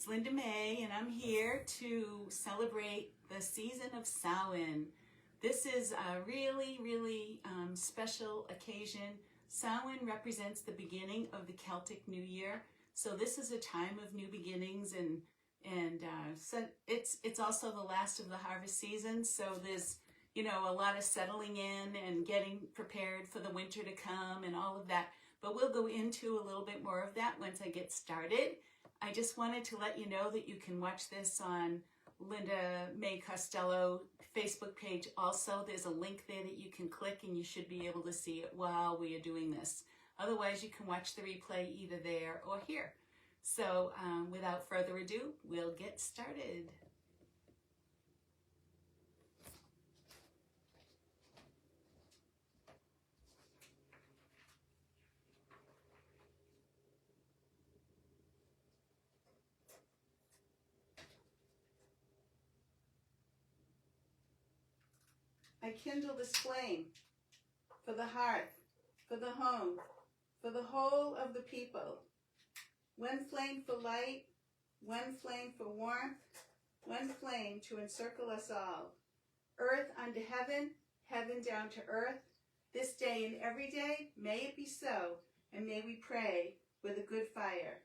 It's Linda May, and I'm here to celebrate the season of Samhain. This is a really special occasion. Samhain represents the beginning of the Celtic New Year, so this is a time of new beginnings, and so it's also the last of the harvest season. So there's a lot of settling in and getting prepared for the winter to come and all of that. But we'll go into a little bit more of that once I get started. I just wanted to let you know that you can watch this on Linda May Costello Facebook page. Also, there's a link there that you can click and you should be able to see it while we are doing this. Otherwise, you can watch the replay either there or here. So without further ado, we'll get started. I kindle this flame for the hearth, for the home, for the whole of the people. One flame for light, one flame for warmth, one flame to encircle us all. Earth unto heaven, heaven down to earth. This day and every day, may it be so, and may we pray with a good fire.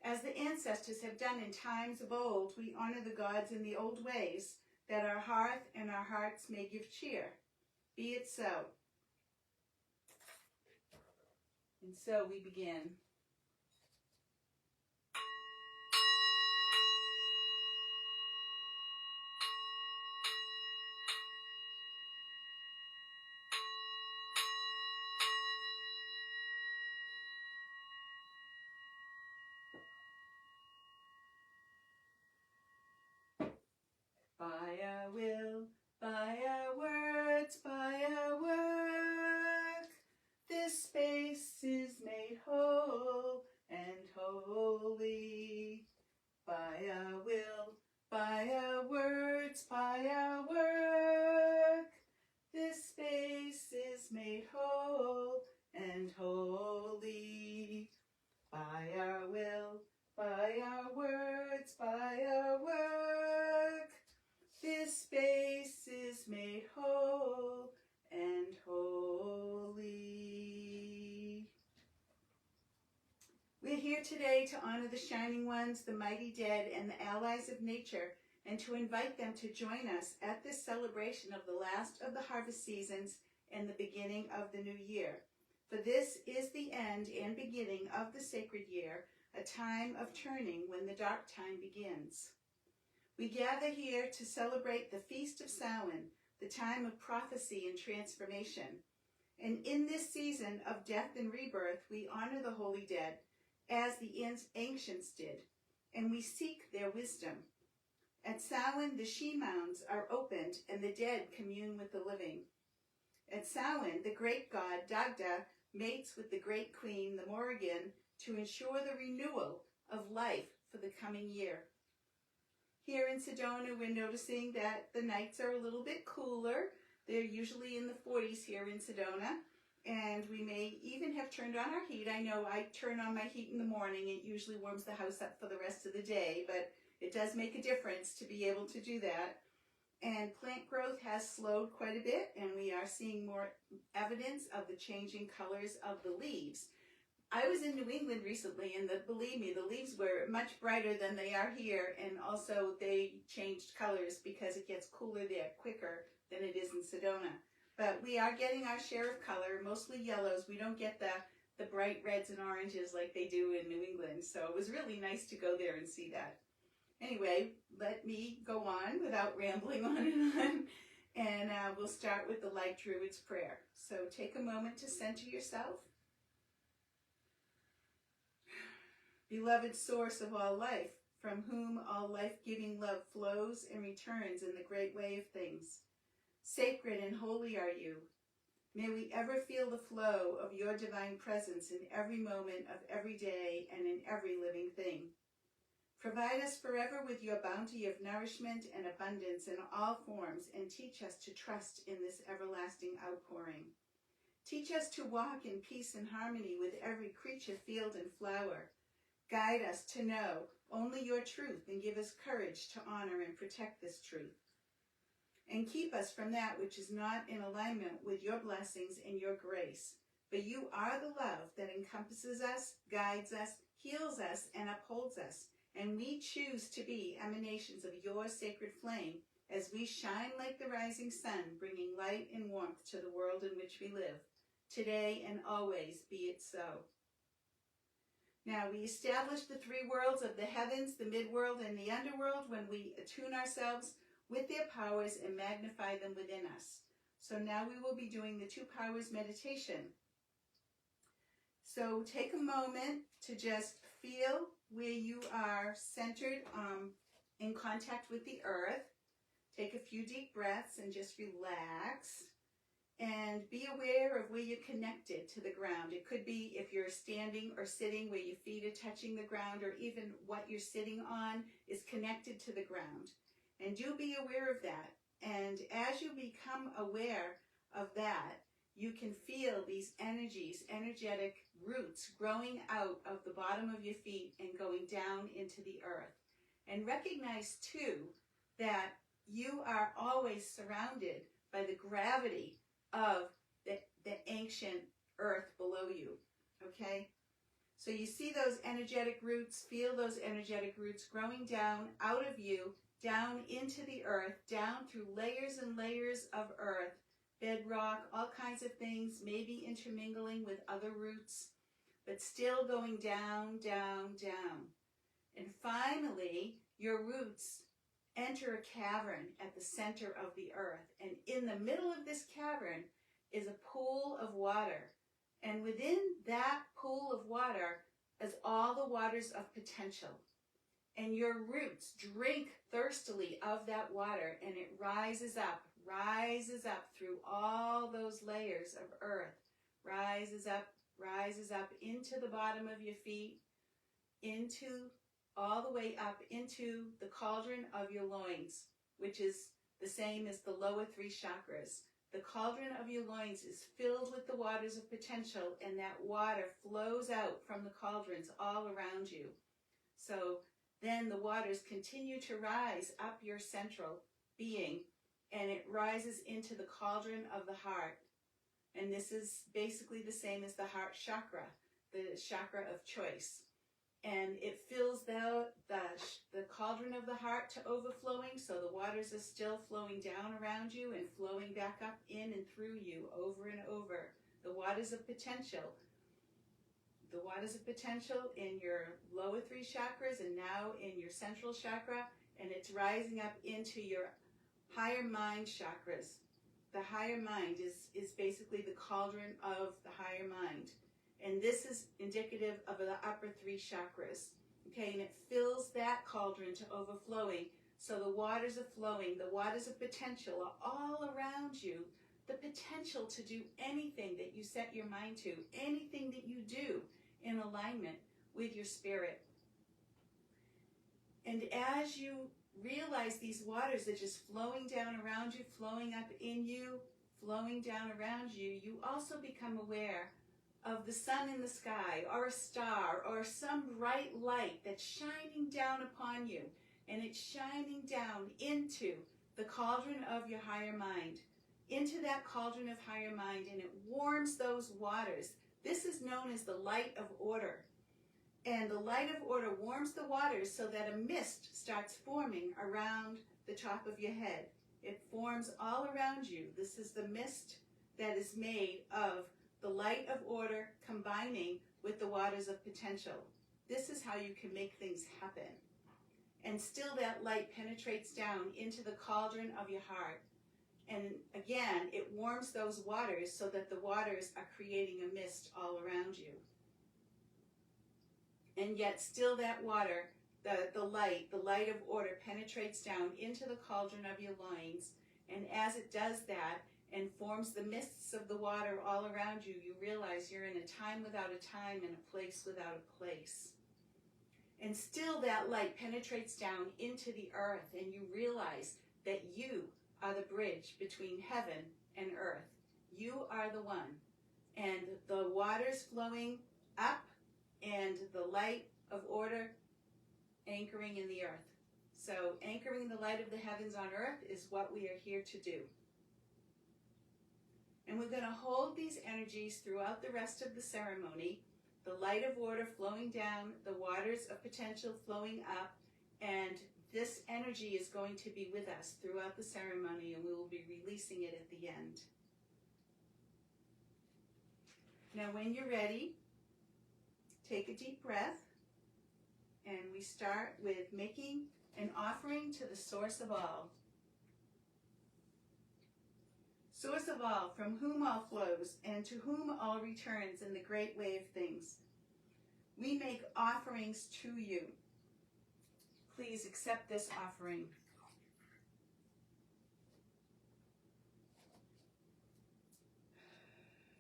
As the ancestors have done in times of old, we honor the gods in the old ways, that our hearth and our hearts may give cheer. Be it so. And so we begin. By our will, by our words, by our work, this space is made whole and holy. By our will, by our words, by our work, this space is made whole and holy. By our will, by our words, by our work, this space is made whole and holy. We're here today to honor the shining ones, the mighty dead, and the allies of nature, and to invite them to join us at this celebration of the last of the harvest seasons and the beginning of the new year. For this is the end and beginning of the sacred year, a time of turning when the dark time begins. We gather here to celebrate the Feast of Samhain, the time of prophecy and transformation. And in this season of death and rebirth, we honor the holy dead as the ancients did, and we seek their wisdom. At Samhain, the she-mounds are opened and the dead commune with the living. At Samhain, the great god Dagda mates with the great queen, the Morrigan, to ensure the renewal of life for the coming year. Here in Sedona, we're noticing that the nights are a little bit cooler. They're usually in the 40s here in Sedona, and we may even have turned on our heat. I know I turn on my heat in the morning. It usually warms the house up for the rest of the day, but it does make a difference to be able to do that. And plant growth has slowed quite a bit, and we are seeing more evidence of the changing colors of the leaves. I was in New England recently, and believe me, the leaves were much brighter than they are here, and also they changed colors because it gets cooler there quicker than it is in Sedona. But we are getting our share of color, mostly yellows. We don't get the bright reds and oranges like they do in New England, so it was really nice to go there and see that. Anyway, let me go on without rambling on and on, and we'll start with the Light Druid's prayer. So take a moment to center yourself. Beloved source of all life, from whom all life-giving love flows and returns in the great way of things. Sacred and holy are you. May we ever feel the flow of your divine presence in every moment of every day and in every living thing. Provide us forever with your bounty of nourishment and abundance in all forms, and teach us to trust in this everlasting outpouring. Teach us to walk in peace and harmony with every creature, field, and flower. Guide us to know only your truth, and give us courage to honor and protect this truth. And keep us from that which is not in alignment with your blessings and your grace. For you are the love that encompasses us, guides us, heals us, and upholds us. And we choose to be emanations of your sacred flame as we shine like the rising sun, bringing light and warmth to the world in which we live. Today and always be it so. Now, we establish the three worlds of the heavens, the midworld, and the underworld when we attune ourselves with their powers and magnify them within us. So now we will be doing the two powers meditation. So take a moment to just feel where you are centered in contact with the earth. Take a few deep breaths and just relax. And be aware of where you're connected to the ground. It could be if you're standing or sitting where your feet are touching the ground, or even what you're sitting on is connected to the ground. And do be aware of that. And as you become aware of that, you can feel these energies, energetic roots growing out of the bottom of your feet and going down into the earth. And recognize too that you are always surrounded by the gravity of the ancient earth below you, okay? So you see those energetic roots, feel those energetic roots growing down out of you, down into the earth, down through layers and layers of earth, bedrock, all kinds of things, maybe intermingling with other roots, but still going down, down, down. And finally, your roots enter a cavern at the center of the earth. And in the middle of this cavern is a pool of water. And within that pool of water is all the waters of potential. And your roots drink thirstily of that water, and it rises up through all those layers of earth, rises up into the bottom of your feet, into all the way up into the cauldron of your loins, which is the same as the lower three chakras. The cauldron of your loins is filled with the waters of potential, and that water flows out from the cauldrons all around you. So then the waters continue to rise up your central being, and it rises into the cauldron of the heart. And this is basically the same as the heart chakra, the chakra of choice. And it fills the cauldron of the heart to overflowing, so the waters are still flowing down around you and flowing back up in and through you over and over. The waters of potential. The waters of potential in your lower three chakras and now in your central chakra, and it's rising up into your higher mind chakras. The higher mind is basically the cauldron of the higher mind. And this is indicative of the upper three chakras. Okay, and it fills that cauldron to overflowing. So the waters are flowing. The waters of potential are all around you. The potential to do anything that you set your mind to, anything that you do in alignment with your spirit. And as you realize these waters are just flowing down around you, flowing up in you, flowing down around you, you also become aware of the sun in the sky, or a star, or some bright light that's shining down upon you. And it's shining down into the cauldron of your higher mind, into that cauldron of higher mind, and it warms those waters. This is known as the light of order. And the light of order warms the waters so that a mist starts forming around the top of your head. It forms all around you. This is the mist that is made of the light of order combining with the waters of potential. This is how you can make things happen. And still that light penetrates down into the cauldron of your heart. And again, it warms those waters so that the waters are creating a mist all around you. And yet still that water, the light of order penetrates down into the cauldron of your loins. And as it does that, and forms the mists of the water all around you, you realize you're in a time without a time and a place without a place. And still that light penetrates down into the earth, and you realize that you are the bridge between heaven and earth. You are the one. And the waters flowing up and the light of order anchoring in the earth. So anchoring the light of the heavens on earth is what we are here to do. And we're going to hold these energies throughout the rest of the ceremony. The light of water flowing down, the waters of potential flowing up, and this energy is going to be with us throughout the ceremony, and we will be releasing it at the end. Now when you're ready, take a deep breath, and we start with making an offering to the source of all. Source of all, from whom all flows, and to whom all returns in the great way of things. We make offerings to you. Please accept this offering.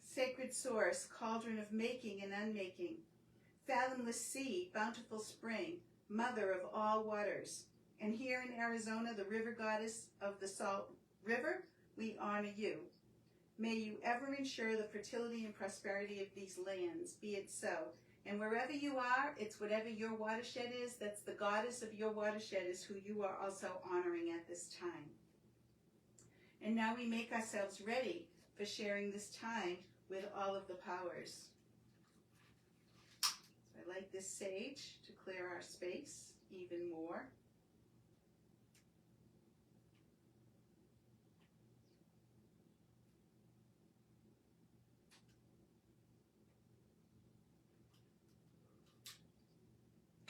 Sacred source, cauldron of making and unmaking, fathomless sea, bountiful spring, mother of all waters. And here in Arizona, the river goddess of the salt river, we honor you. May you ever ensure the fertility and prosperity of these lands, be it so. And wherever you are, it's whatever your watershed is, that's the goddess of your watershed is who you are also honoring at this time. And now we make ourselves ready for sharing this time with all of the powers. So I light this sage to clear our space even more.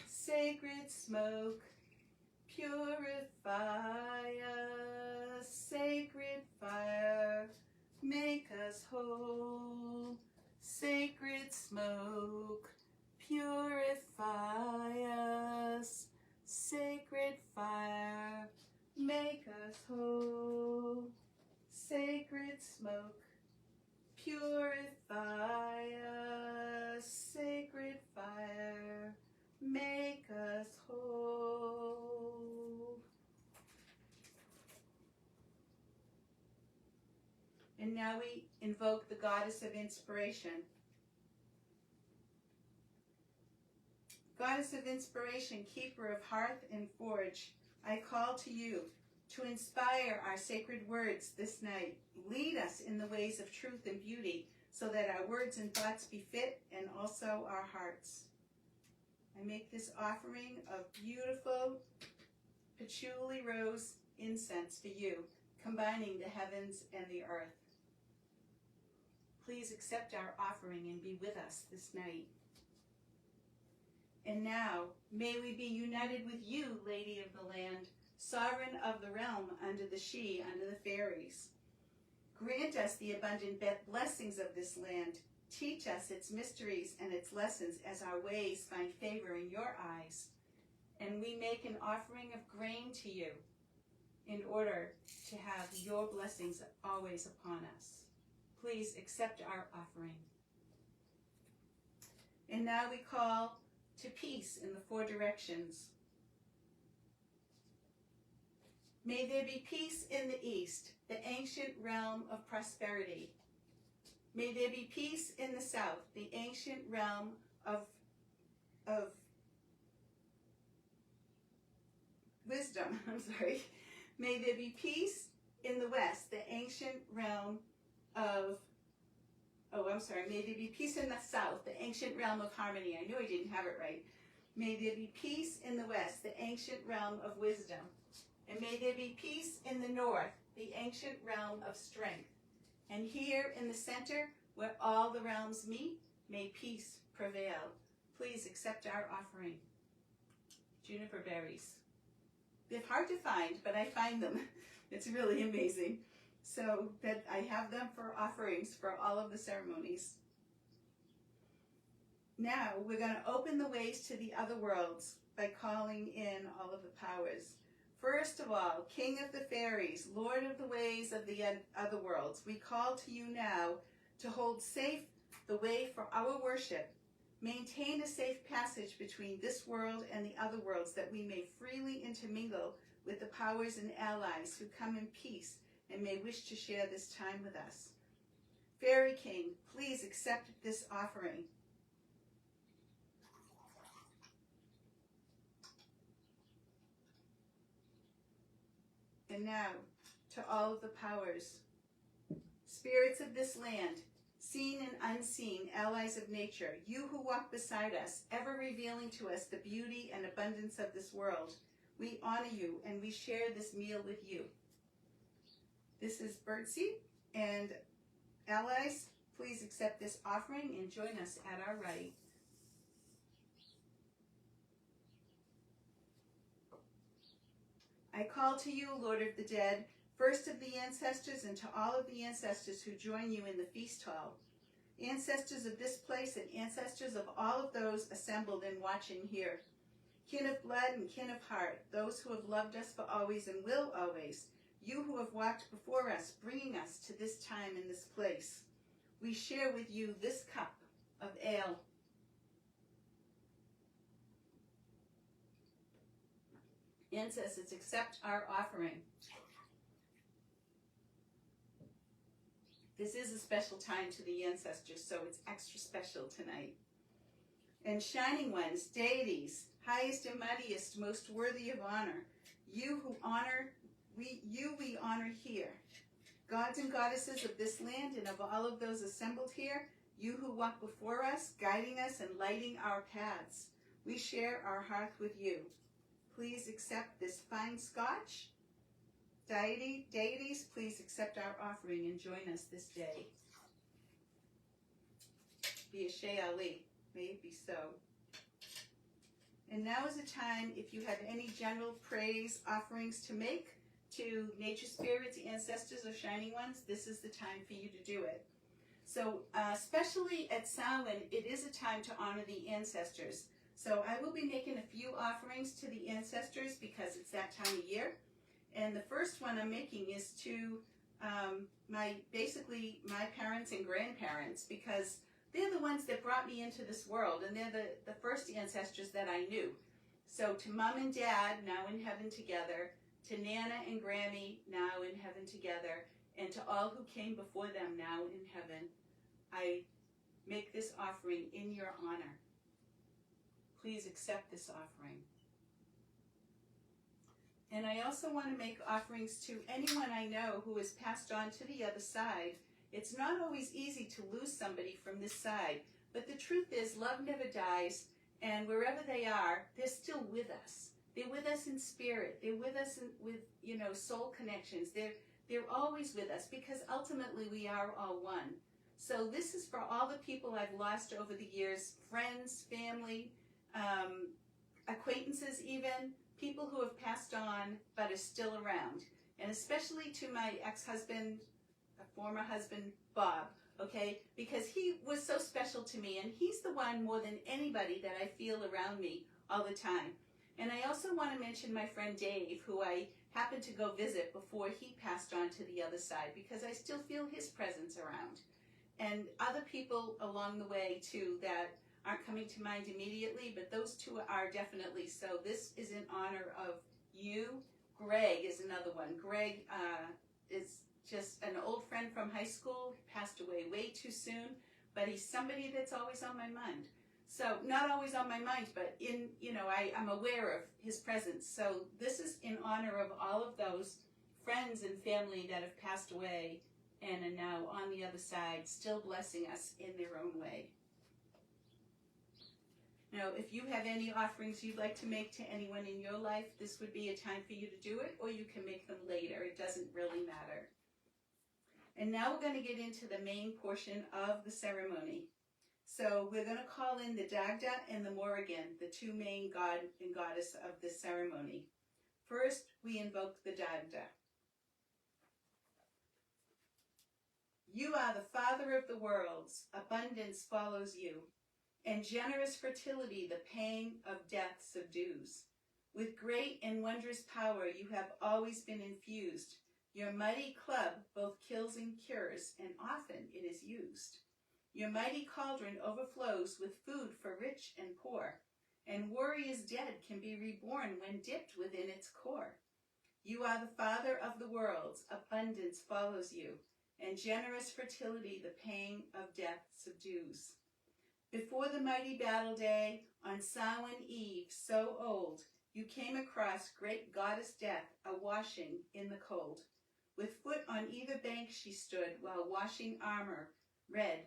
Sacred smoke, purify us. Sacred fire, make us whole. Sacred smoke, purify us. Sacred fire, make us whole. Sacred smoke, purify us. Sacred fire, make us whole. And now we invoke the goddess of inspiration. Goddess of inspiration, keeper of hearth and forge, I call to you to inspire our sacred words this night. Lead us in the ways of truth and beauty so that our words and thoughts befit and also our hearts. I make this offering of beautiful patchouli rose incense for you, combining the heavens and the earth. Please accept our offering and be with us this night. And now, may we be united with you, Lady of the Land, sovereign of the realm under the She, under the fairies. Grant us the abundant blessings of this land. Teach us its mysteries and its lessons as our ways find favor in your eyes. And we make an offering of grain to you in order to have your blessings always upon us. Please accept our offering. And now we call to peace in the four directions. May there be peace in the east, the ancient realm of prosperity. May there be peace in the south, the ancient realm of wisdom. May there be peace in the west, the ancient realm of, may there be peace in the south, the ancient realm of harmony. I knew I didn't have it right. May there be peace in the west, the ancient realm of wisdom. And may there be peace in the north, the ancient realm of strength. And here in the center, where all the realms meet, may peace prevail. Please accept our offering. Juniper berries. They're hard to find, but I find them. It's really amazing. So that I have them for offerings for all of the ceremonies. Now we're going to open the ways to the other worlds by calling in all of the powers. First of all, King of the Fairies, Lord of the ways of the other worlds, we call to you now to hold safe the way for our worship. Maintain a safe passage between this world and the other worlds that we may freely intermingle with the powers and allies who come in peace and may wish to share this time with us. Fairy King, please accept this offering. and now to all of the powers. Spirits of this land, seen and unseen, allies of nature, you who walk beside us, ever revealing to us the beauty and abundance of this world, we honor you and we share this meal with you. This is birdseed, and allies, please accept this offering and join us at our right. I call to you, Lord of the dead, first of the ancestors, and to all of the ancestors who join you in the feast hall. Ancestors of this place and ancestors of all of those assembled and watching here. Kin of blood and kin of heart, those who have loved us for always and will always. You who have walked before us, bringing us to this time and this place. We share with you this cup of ale. Ancestors, accept our offering. This is a special time to the ancestors, so it's extra special tonight. And shining ones, deities, highest and mightiest, most worthy of honor, you who honor, we honor here. Gods and goddesses of this land and of all of those assembled here, you who walk before us, guiding us and lighting our paths. We share our hearth with you. Please accept this fine scotch. Deities, please accept our offering and join us this day. Be a Shea Ali. May it be so. And now is a time, if you have any general praise offerings to make to nature spirits, ancestors, or shining ones, this is the time for you to do it. So especially at Samhain, it is a time to honor the ancestors. So I will be making a few offerings to the ancestors because it's that time of year. And the first one I'm making is to basically my parents and grandparents, because they're the ones that brought me into this world, and they're the first ancestors that I knew. So to Mom and Dad, now in heaven together, to Nana and Grammy, now in heaven together, and to all who came before them, now in heaven, I make this offering in your honor. Please accept this offering. And I also want to make offerings to anyone I know who has passed on to the other side. It's not always easy to lose somebody from this side, but the truth is love never dies, and wherever they are, they're still with us. They're with us in spirit. They're with us with soul connections. They're always with us because ultimately we are all one. So this is for all the people I've lost over the years, friends, family, acquaintances even, people who have passed on but are still around. And especially to my ex-husband, former husband, Bob, okay? Because he was so special to me, and he's the one more than anybody that I feel around me all the time. And I also want to mention my friend Dave, who I happened to go visit before he passed on to the other side, because I still feel his presence around. And other people along the way, too, that aren't coming to mind immediately, but those two are definitely. So this is in honor of you. Greg is another one. Greg is just an old friend from high school, passed away way too soon, but he's somebody that's always on my mind. So not always on my mind, but I'm aware of his presence. So this is in honor of all of those friends and family that have passed away and are now on the other side, still blessing us in their own way. Now, if you have any offerings you'd like to make to anyone in your life, this would be a time for you to do it, or you can make them later. It doesn't really matter. And now we're going to get into the main portion of the ceremony. So we're going to call in the Dagda and the Morrigan, the two main god and goddess of this ceremony. First, we invoke the Dagda. You are the father of the worlds, abundance follows you, and generous fertility the pang of death subdues. With great and wondrous power you have always been infused. Your mighty club both kills and cures, and often it is used. Your mighty cauldron overflows with food for rich and poor, and warriors dead can be reborn when dipped within its core. You are the father of the worlds, abundance follows you, and generous fertility the pang of death subdues. Before the mighty battle day, on Samhain eve so old, you came across great goddess Death, a-washing in the cold. With foot on either bank she stood, while washing armor red,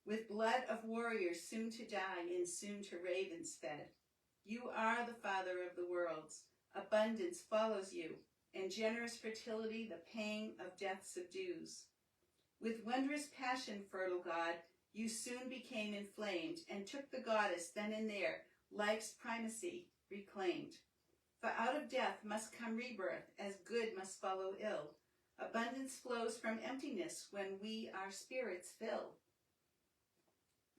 with blood of warriors soon to die and soon to ravens fed. You are the Father of the worlds. Abundance follows you, and generous fertility the pang of death subdues. With wondrous passion, fertile God, you soon became inflamed, and took the goddess then and there, life's primacy reclaimed. For out of death must come rebirth, as good must follow ill. Abundance flows from emptiness when we our spirits fill.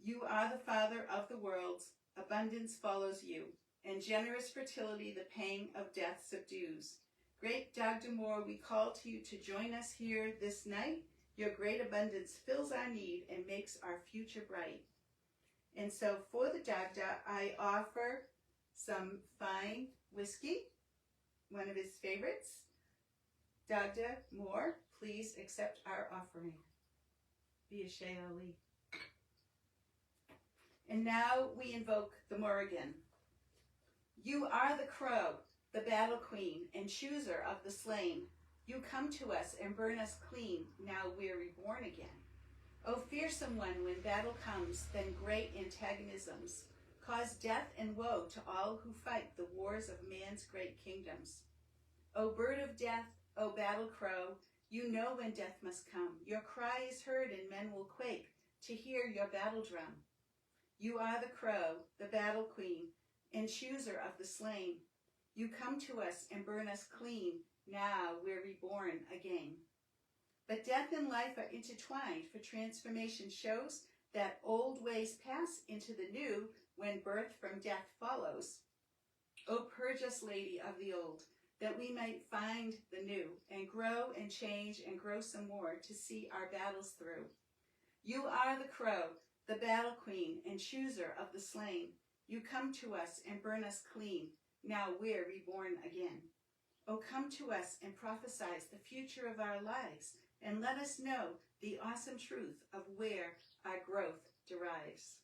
You are the Father of the worlds, abundance follows you, and generous fertility the pang of death subdues. Great Dagda Moor, we call to you to join us here this night. Your great abundance fills our need and makes our future bright. And so for the Dagda, I offer some fine whiskey, one of his favorites. Dagda Moor, please accept our offering. Be a Shea Ali. And now we invoke the Morrigan. You are the crow, the battle queen, and chooser of the slain. You come to us and burn us clean, now we're reborn again. O fearsome one, when battle comes, then great antagonisms cause death and woe to all who fight the wars of man's great kingdoms. O bird of death, O battle crow, you know when death must come. Your cry is heard and men will quake to hear your battle drum. You are the crow, the battle queen, and chooser of the slain. You come to us and burn us clean, now we're reborn again. But death and life are intertwined, for transformation shows that old ways pass into the new when birth from death follows. O purge us, Lady of the old, that we might find the new, and grow and change and grow some more to see our battles through. You are the crow, the battle queen, and chooser of the slain. You come to us and burn us clean, now we're reborn again. O come to us and prophesize the future of our lives, and let us know the awesome truth of where our growth derives.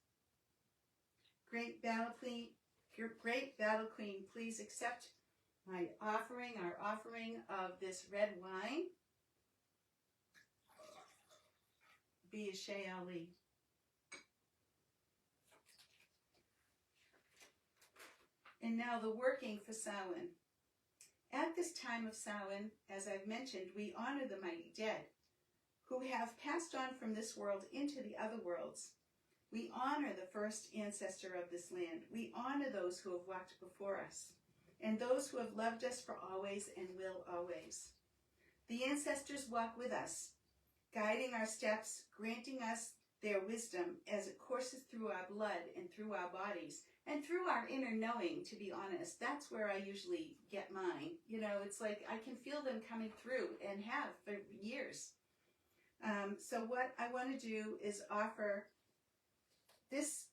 Great battle queen, please accept my offering, our offering of this red wine. Be a Shea Ali. And now the working for Samhain. At this time of Samhain, as I've mentioned, we honor the mighty dead who have passed on from this world into the other worlds. We honor the first ancestor of this land. We honor those who have walked before us and those who have loved us for always and will always. The ancestors walk with us, guiding our steps, granting us their wisdom as it courses through our blood and through our bodies and through our inner knowing, to be honest. That's where I usually get mine. You know, it's like I can feel them coming through and have for years. So what I want to do is offer this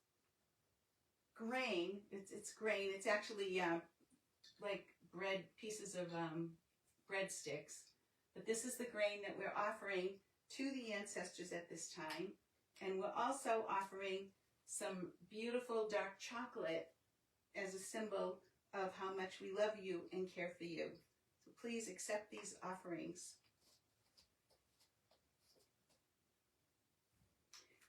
grain. It's grain. It's actually like bread, pieces of bread sticks. But this is the grain that we're offering to the ancestors at this time. And we're also offering some beautiful dark chocolate as a symbol of how much we love you and care for you. So please accept these offerings.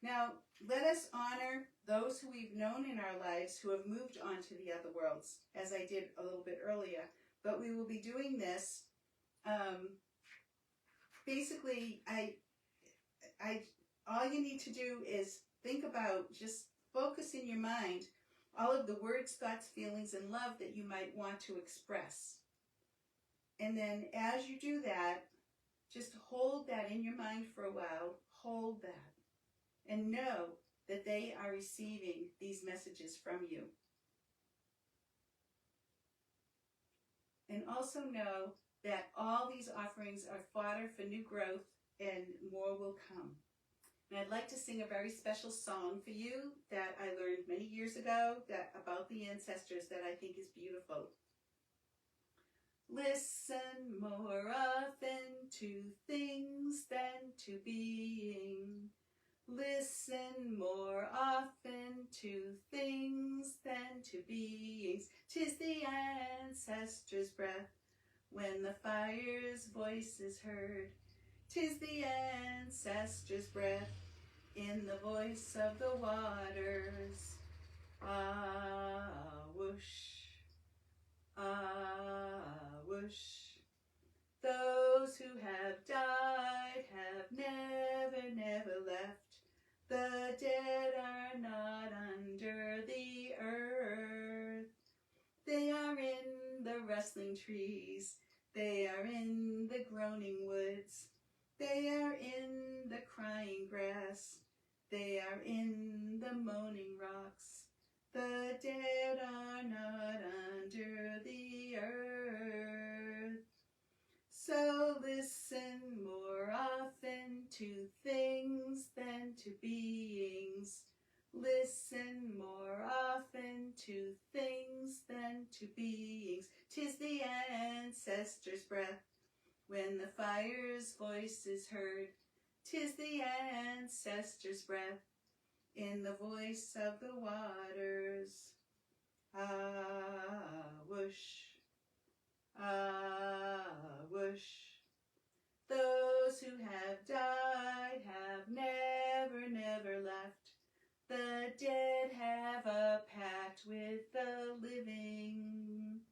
Now, let us honor those who we've known in our lives who have moved on to the other worlds, as I did a little bit earlier. But we will be doing this. Basically, all you need to do is think about, just focus in your mind all of the words, thoughts, feelings, and love that you might want to express. And then as you do that, just hold that in your mind for a while. Hold that. And know that they are receiving these messages from you. And also know that all these offerings are fodder for new growth, and more will come. And I'd like to sing a very special song for you that I learned many years ago about the ancestors that I think is beautiful. Listen more often to things than to being. Listen more often to things than to beings. 'Tis the ancestors' breath when the fire's voice is heard. 'Tis the ancestors' breath in the voice of the waters. Ah, whoosh, ah, whoosh. Those who have died have never, never left. The dead are not under the earth. They are in the rustling trees. They are in the groaning woods. They are in the crying grass. They are in the moaning rocks. The dead are not under the earth. So listen more often to things than to beings. Listen more often to things than to beings. 'Tis the ancestors' breath when the fire's voice is heard. 'Tis the ancestors' breath in the voice of the waters. Ah, whoosh, ah, whoosh. Those who have died have never, never left. The dead have a pact with the living.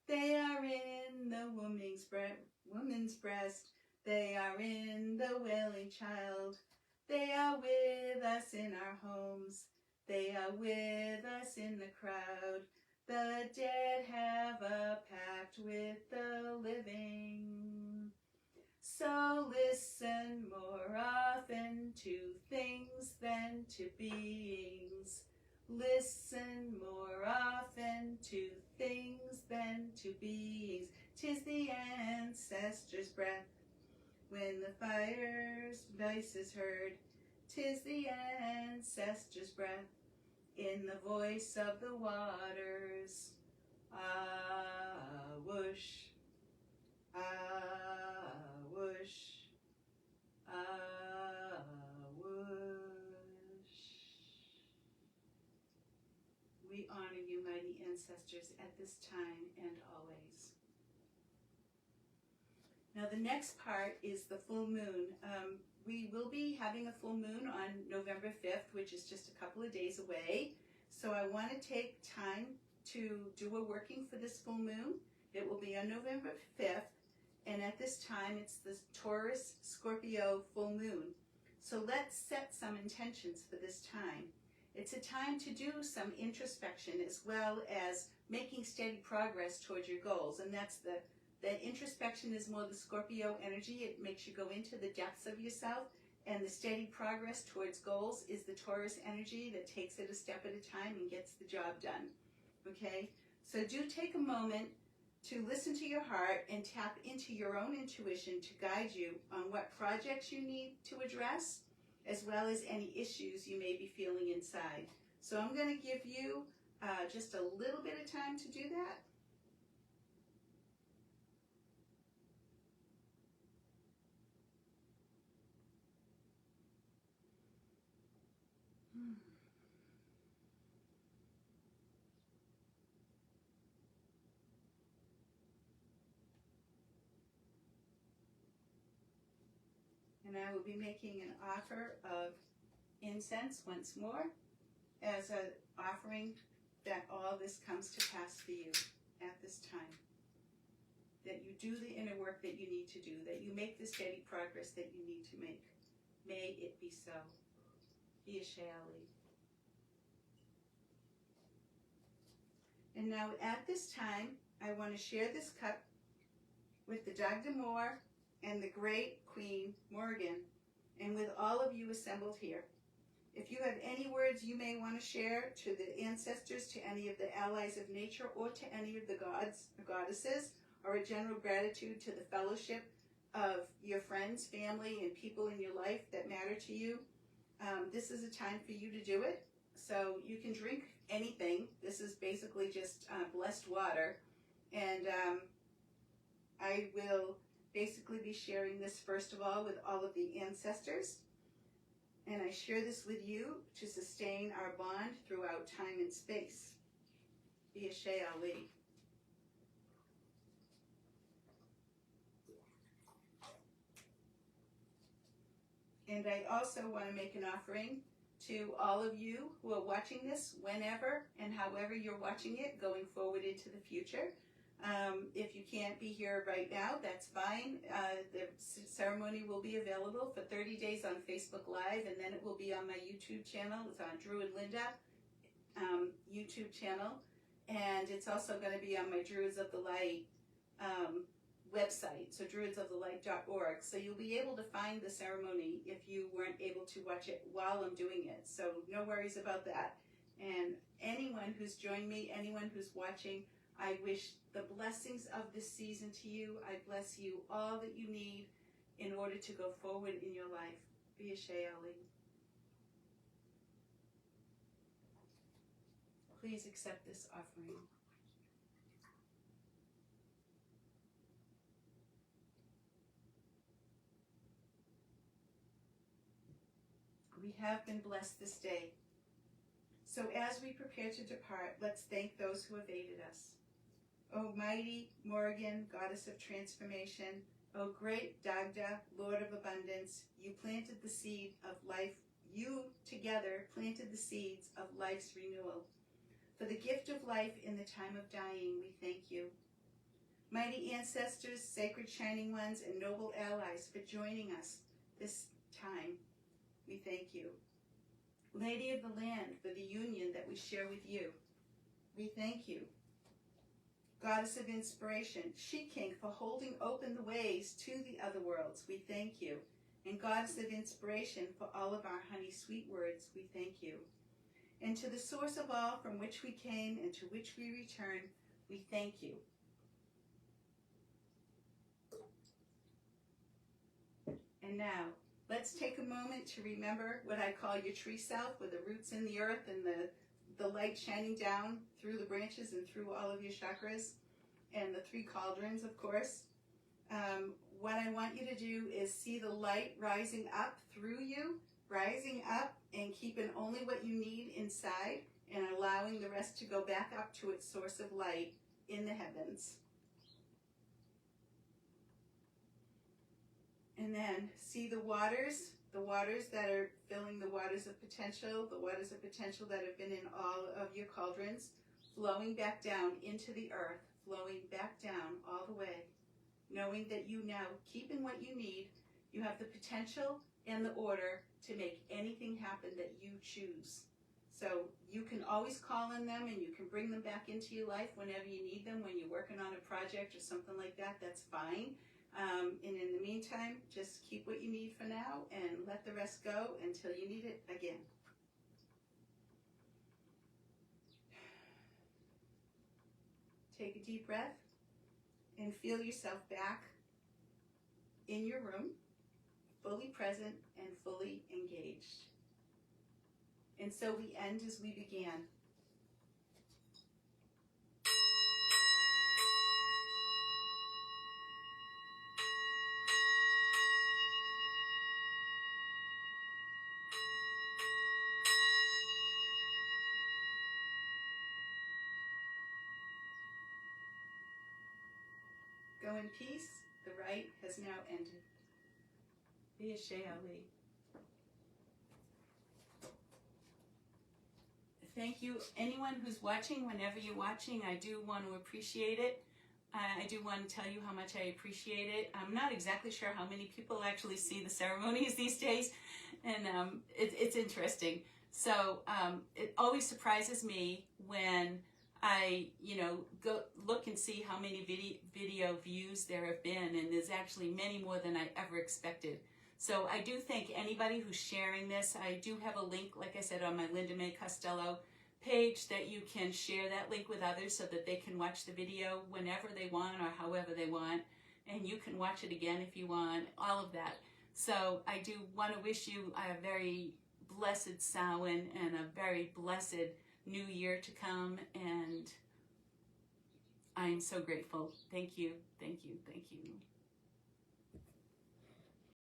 They are in the woman's breast. They are in the wailing child. They are with us in our homes. They are with us in the crowd. The dead have a pact with the living. So listen more often to things than to beings. Listen more often to things than to beings. 'Tis the ancestors' breath when the fire's voice is heard. 'Tis the ancestors' breath in the voice of the waters. Ah, whoosh, ah, whoosh, ah, whoosh. We honor you, mighty ancestors, at this time and always. Now the next part is the full moon. We will be having a full moon on November 5th, which is just a couple of days away. So I want to take time to do a working for this full moon. It will be on November 5th, and at this time it's the Taurus Scorpio full moon. So let's set some intentions for this time. It's a time to do some introspection as well as making steady progress towards your goals, and that introspection is more the Scorpio energy. It makes you go into the depths of yourself, and the steady progress towards goals is the Taurus energy that takes it a step at a time and gets the job done. Okay, so do take a moment to listen to your heart and tap into your own intuition to guide you on what projects you need to address, as well as any issues you may be feeling inside. So I'm going to give you just a little bit of time to do that. And I will be making an offer of incense once more as an offering that all this comes to pass for you at this time. That you do the inner work that you need to do, that you make the steady progress that you need to make. May it be so. It shall be. And now at this time, I want to share this cup with the Dog d'Amour and the great Queen Morgan, and with all of you assembled here. If you have any words you may want to share to the ancestors, to any of the allies of nature, or to any of the gods or goddesses, or a general gratitude to the fellowship of your friends, family, and people in your life that matter to you, this is a time for you to do it. So you can drink anything. This is basically just blessed water. And I will basically be sharing this first of all with all of the ancestors. and I share this with you to sustain our bond throughout time and space. Biashay Ali. And I also want to make an offering to all of you who are watching this whenever and however you're watching it going forward into the future. If you can't be here right now, that's fine. The ceremony will be available for 30 days on Facebook Live, and then it will be on my YouTube channel. It's on Druid Linda YouTube channel, and it's also going to be on my Druids of the Light website, so druidsofthelight.org. So you'll be able to find the ceremony if you weren't able to watch it while I'm doing it. So no worries about that. And anyone who's joined me, anyone who's watching, I wish the blessings of this season to you. I bless you all that you need in order to go forward in your life. Biashay Ali. Please accept this offering. We have been blessed this day. So as we prepare to depart, let's thank those who have aided us. O mighty Morrigan, goddess of transformation, O great Dagda, Lord of abundance, you planted the seed of life. You together planted the seeds of life's renewal. For the gift of life in the time of dying, we thank you. Mighty ancestors, sacred shining ones, and noble allies for joining us this time, we thank you. Lady of the land, for the union that we share with you, we thank you. Goddess of inspiration, She-King, for holding open the ways to the other worlds, we thank you. And Goddess of inspiration, for all of our honey sweet words, we thank you. And to the source of all from which we came and to which we return, we thank you. And now, let's take a moment to remember what I call your tree self, with the roots in the earth and the light shining down through the branches and through all of your chakras, and the 3 cauldrons, of course. What I want you to do is see the light rising up through you, rising up and keeping only what you need inside and allowing the rest to go back up to its source of light in the heavens. And then see the waters that are filling the waters of potential, the waters of potential that have been in all of your cauldrons, flowing back down into the earth, flowing back down all the way, knowing that you now, keeping what you need, you have the potential and the order to make anything happen that you choose. So you can always call on them and you can bring them back into your life whenever you need them, when you're working on a project or something like that, that's fine. And in the meantime, just keep what you need for now and let the rest go until you need it again. Take a deep breath and feel yourself back in your room, fully present and fully engaged. And so we end as we began. Go in peace. The rite has now ended. Biashay Ali. Thank you, anyone who's watching, whenever you're watching. I do want to appreciate it. I do want to tell you how much I appreciate it. I'm not exactly sure how many people actually see the ceremonies these days, and it's interesting. So it always surprises me when I, go look and see how many video views there have been, and there's actually many more than I ever expected. So I do thank anybody who's sharing this. I do have a link, like I said, on my Linda Mae Costello page that you can share that link with others so that they can watch the video whenever they want or however they want. And you can watch it again if you want, all of that. So I do want to wish you a very blessed Samhain and a very blessed New Year to come. And I'm so grateful. Thank you, thank you, thank you.